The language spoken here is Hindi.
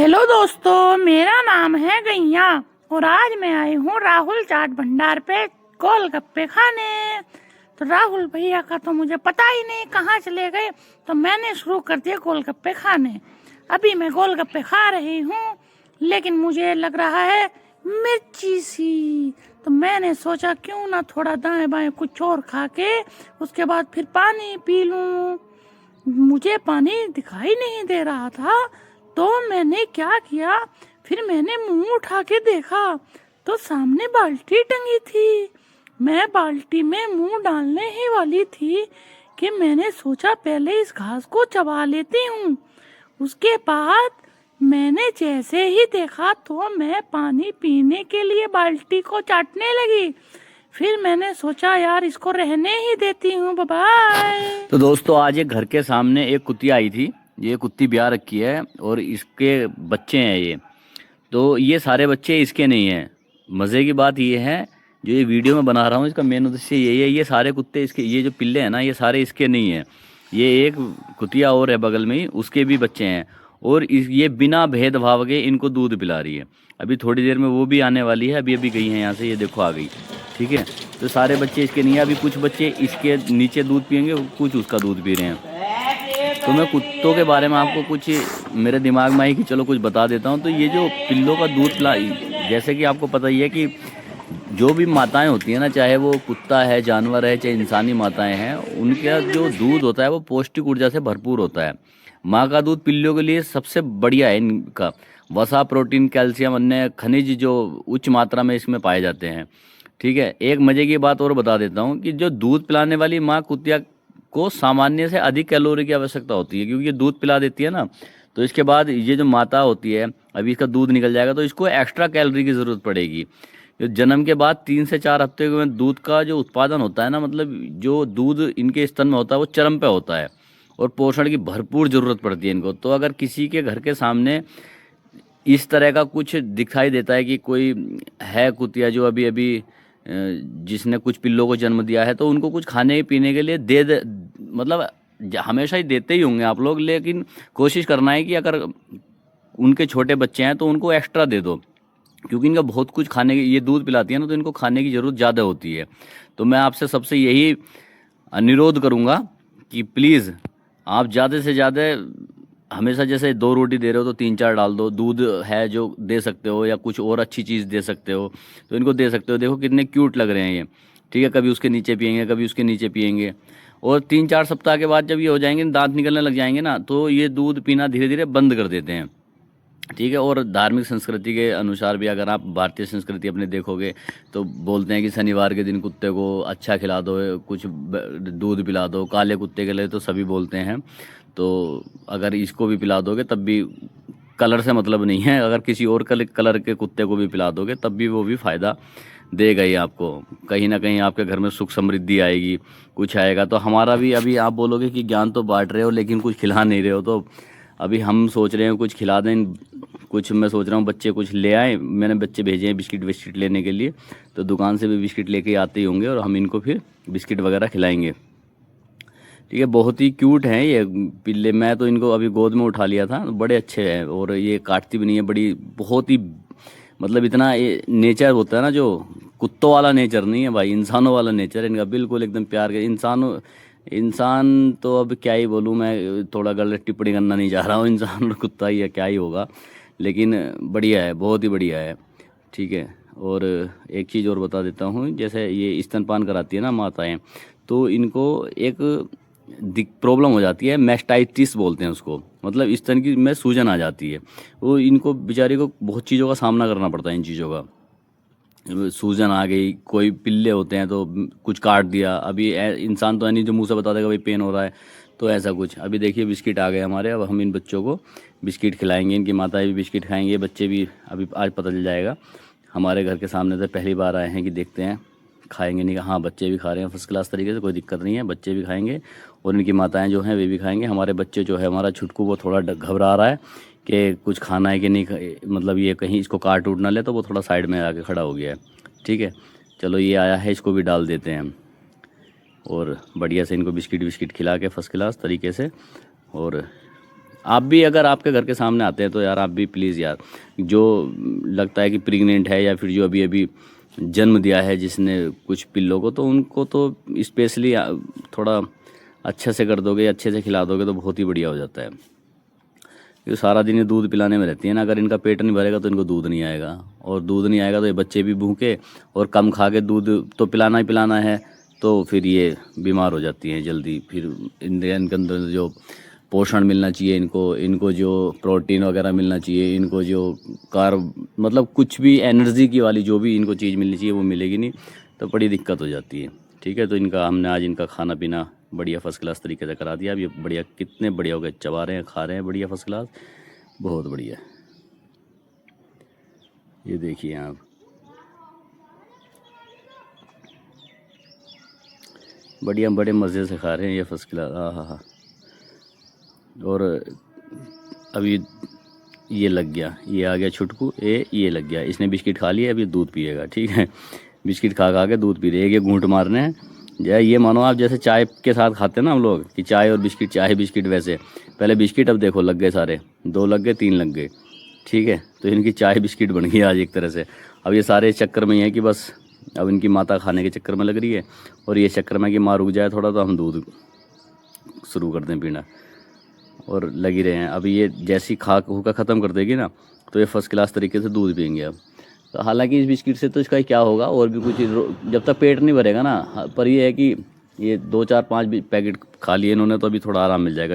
हेलो दोस्तों, मेरा नाम है गैया और आज मैं आई हूँ राहुल चाट भंडार पे गोलगप्पे खाने। तो राहुल भैया का तो मुझे पता ही नहीं कहाँ चले गए, तो मैंने शुरू कर दिया गोलगप्पे खाने। अभी मैं गोलगप्पे खा रही हूँ, लेकिन मुझे लग रहा है मिर्ची सी। तो मैंने सोचा क्यों ना थोड़ा दाएं बाएं कुछ और खा के उसके बाद फिर पानी पी लूँ। मुझे पानी दिखाई नहीं दे रहा था, तो मैंने क्या किया, फिर मैंने मुंह उठा के देखा तो सामने बाल्टी टंगी थी। मैं बाल्टी में मुंह डालने ही वाली थी कि मैंने सोचा पहले इस घास को चबा लेती हूँ। उसके बाद मैंने जैसे ही देखा तो मैं पानी पीने के लिए बाल्टी को चाटने लगी। फिर मैंने सोचा यार इसको रहने ही देती हूँ। बाय। तो दोस्तों, आज एक घर के सामने एक कुतिया आई थी। ये कुत्ती ब्याह रखी है और इसके बच्चे हैं ये। तो ये सारे बच्चे इसके नहीं हैं। मज़े की बात ये है, जो ये वीडियो में बना रहा हूँ इसका मेन उद्देश्य यही है, ये सारे कुत्ते इसके, ये जो पिल्ले हैं ना, ये सारे इसके नहीं हैं। ये एक कुतिया और है बगल में ही, उसके भी बच्चे हैं। और ये बिना भेदभाव के इनको दूध पिला रही है। अभी थोड़ी देर में वो भी आने वाली है, अभी अभी गई है यहाँ से, ये देखो आ गई। ठीक है, तो सारे बच्चे इसके नहीं है। अभी कुछ बच्चे इसके नीचे दूध पियेंगे, कुछ उसका दूध पी रहे हैं। तो मैं कुत्तों के बारे में आपको कुछ मेरे दिमाग में आई कि चलो कुछ बता देता हूँ। तो ये जो पिल्लों का दूध पिला, जैसे कि आपको पता ही है कि जो भी माताएं होती हैं ना, चाहे वो कुत्ता है, जानवर है, चाहे इंसानी माताएं हैं, उनका जो दूध होता है वो पौष्टिक ऊर्जा से भरपूर होता है। माँ का दूध पिल्लों के लिए सबसे बढ़िया है। इनका वसा, प्रोटीन, कैल्शियम, अन्य खनिज जो उच्च मात्रा में इसमें पाए जाते हैं। ठीक है, एक मजे की बात और बता देता हूँ कि जो दूध पिलाने वाली माँ कुतिया को सामान्य से अधिक कैलोरी की आवश्यकता होती है, क्योंकि ये दूध पिला देती है ना। तो इसके बाद ये जो माता होती है, अभी इसका दूध निकल जाएगा तो इसको एक्स्ट्रा कैलोरी की ज़रूरत पड़ेगी। जो जन्म के बाद 3 से 4 हफ्ते में दूध का जो उत्पादन होता है ना, मतलब जो दूध इनके स्तन में होता है वो चरम पे होता है और पोषण की भरपूर ज़रूरत पड़ती है इनको। तो अगर किसी के घर के सामने इस तरह का कुछ दिखाई देता है कि कोई है कुतिया जो अभी अभी जिसने कुछ पिल्लों को जन्म दिया है, तो उनको कुछ खाने पीने के लिए दे मतलब हमेशा ही देते ही होंगे आप लोग, लेकिन कोशिश करना है कि अगर उनके छोटे बच्चे हैं तो उनको एक्स्ट्रा दे दो, क्योंकि इनका बहुत कुछ खाने की, ये दूध पिलाती है ना, तो इनको खाने की ज़रूरत ज़्यादा होती है। तो मैं आपसे सबसे यही अनुरोध करूँगा कि प्लीज़ आप ज़्यादा से ज़्यादा, हमेशा जैसे 2 रोटी दे रहे हो तो 3-4 डाल दो। दूध है जो दे सकते हो, या कुछ और अच्छी चीज़ दे सकते हो तो इनको दे सकते हो। देखो कितने क्यूट लग रहे हैं ये। ठीक है, कभी उसके नीचे पियेंगे, कभी उसके नीचे पियेंगे। और 3-4 सप्ताह के बाद जब ये हो जाएंगे, दांत निकलने लग जाएंगे ना, तो ये दूध पीना धीरे धीरे बंद कर देते हैं। ठीक है, और धार्मिक संस्कृति के अनुसार भी अगर आप भारतीय संस्कृति अपने देखोगे तो बोलते हैं कि शनिवार के दिन कुत्ते को अच्छा खिला दो, कुछ दूध पिला दो। काले कुत्ते के लिए तो सभी बोलते हैं। तो अगर इसको भी पिला दोगे तब भी, कलर से मतलब नहीं है, अगर किसी और कलर के कुत्ते को भी पिला दोगे तब भी वो भी फ़ायदा देगा ही आपको। कहीं ना कहीं आपके घर में सुख समृद्धि आएगी, कुछ आएगा। तो हमारा भी, अभी आप बोलोगे कि ज्ञान तो बांट रहे हो लेकिन कुछ खिला नहीं रहे हो, तो अभी हम सोच रहे हैं कुछ खिला दें। कुछ मैं सोच रहा हूँ बच्चे कुछ ले आए, मैंने बच्चे भेजे हैं बिस्किट विस्किट लेने के लिए, तो दुकान से भी बिस्किट लेके आते ही होंगे और हम इनको फिर बिस्किट वगैरह खिलाएंगे। ठीक है, बहुत ही क्यूट हैं ये पिल्ले। मैं तो इनको अभी गोद में उठा लिया था, बड़े अच्छे हैं और ये काटती भी नहीं है, बड़ी बहुत ही, मतलब इतना ये नेचर होता है ना, जो कुत्तों वाला नेचर नहीं है भाई, इंसानों वाला नेचर है इनका, बिल्कुल एकदम प्यार के इंसान। तो अब क्या ही बोलूँ मैं, थोड़ा गलत टिप्पणी करना नहीं चाह रहा हूँ, इंसान और कुत्ता ही है, क्या ही होगा, लेकिन बढ़िया है, बहुत ही बढ़िया है। ठीक है, और एक चीज़ और बता देता हूँ, जैसे ये स्तनपान कराती है ना माताएं, तो इनको एक प्रॉब्लम हो जाती है, मैस्टाइटिस बोलते हैं उसको, मतलब स्तन की में सूजन आ जाती है। वो इनको बेचारी को बहुत चीज़ों का सामना करना पड़ता है, इन चीज़ों का। सूजन आ गई, कोई पिल्ले होते हैं तो कुछ काट दिया। अभी इंसान तो है नहीं जो मुंह से बता देगा भाई पेन हो रहा है, तो ऐसा कुछ। अभी देखिए बिस्किट आ गए हमारे, अब हम इन बच्चों को बिस्किट खिलाएंगे, इनकी माताएं भी बिस्किट खाएंगे, बच्चे भी। अभी आज पता चल जाएगा, हमारे घर के सामने से पहली बार आए हैं कि देखते हैं खाएंगे नहीं। हाँ, बच्चे भी खा रहे हैं फर्स्ट क्लास तरीके से, कोई दिक्कत नहीं है, बच्चे भी खाएंगे और इनकी माताएं जो हैं वे भी खाएंगे। हमारे बच्चे जो है, हमारा छुटकू, वो थोड़ा घबरा रहा है कि कुछ खाना है कि नहीं, मतलब ये कहीं इसको काट उठ ना ले, तो वो थोड़ा साइड में आके खड़ा हो गया है। ठीक है, चलो ये आया है, इसको भी डाल देते हैं और बढ़िया से इनको बिस्किट विस्किट खिला के फर्स्ट क्लास तरीके से। और आप भी अगर आपके घर के सामने आते हैं तो यार आप भी प्लीज़ यार, जो लगता है कि प्रेग्नेंट है या फिर जो अभी अभी जन्म दिया है जिसने कुछ पिल्लों को, तो उनको तो स्पेशली थोड़ा अच्छे से कर दोगे, अच्छे से खिला दोगे तो बहुत ही बढ़िया हो जाता है। ये सारा दिन ये दूध पिलाने में रहती है ना, अगर इनका पेट नहीं भरेगा तो इनको दूध नहीं आएगा, और दूध नहीं आएगा तो ये बच्चे भी भूखे और कम खा के, दूध तो पिलाना ही पिलाना है, तो फिर ये बीमार हो जाती हैं जल्दी। फिर इनके अंदर जो पोषण मिलना चाहिए इनको जो प्रोटीन वगैरह मिलना चाहिए, इनको जो कार्ब मतलब कुछ भी एनर्जी की वाली जो भी इनको चीज़ मिलनी चाहिए वो मिलेगी नहीं, तो बड़ी दिक्कत हो जाती है। ठीक है, तो इनका हमने आज इनका खाना पीना बढ़िया फर्स्ट क्लास तरीके से करा दिया। अब ये बढ़िया, कितने बढ़िया हो गए, चबा रहे हैं, खा रहे हैं बढ़िया फर्स्ट क्लास, बहुत बढ़िया। ये देखिए आप, बढ़िया बड़े मज़े से खा रहे हैं ये फर्स्ट क्लास। हाँ हाँ। और अभी ये लग गया, ये आ गया छुटकू, ये लग गया, इसने बिस्किट खा लिया, अभी दूध पिएगा। ठीक है, बिस्किट खा खा के दूध पी रहे हैं, ये घूंट मारने हैं। ये मानो आप जैसे चाय के साथ खाते हैं ना हम लोग, कि चाय और बिस्किट, चाय बिस्किट, वैसे पहले बिस्किट, अब देखो लग गए सारे, 2 लग गए, 3 लग गए। ठीक है, तो इनकी चाय बिस्किट बन गई आज एक तरह से। अब ये सारे चक्कर में ही है कि बस अब इनकी माता खाने के चक्कर में लग रही है, और ये चक्कर में कि माँ रुक जाए थोड़ा तो हम दूध शुरू कर दें पीना, और लगी रहे हैं। अभी ये जैसी खा का ख़त्म कर देगी ना, तो ये फर्स्ट क्लास तरीके से दूध पियेंगे अब। तो हालांकि इस बिस्किट से तो इसका क्या होगा, और भी कुछ जब तक पेट नहीं भरेगा ना, पर ये है कि ये 2 4 5 पैकेट खा लिए इन्होंने, तो अभी थोड़ा आराम मिल जाएगा।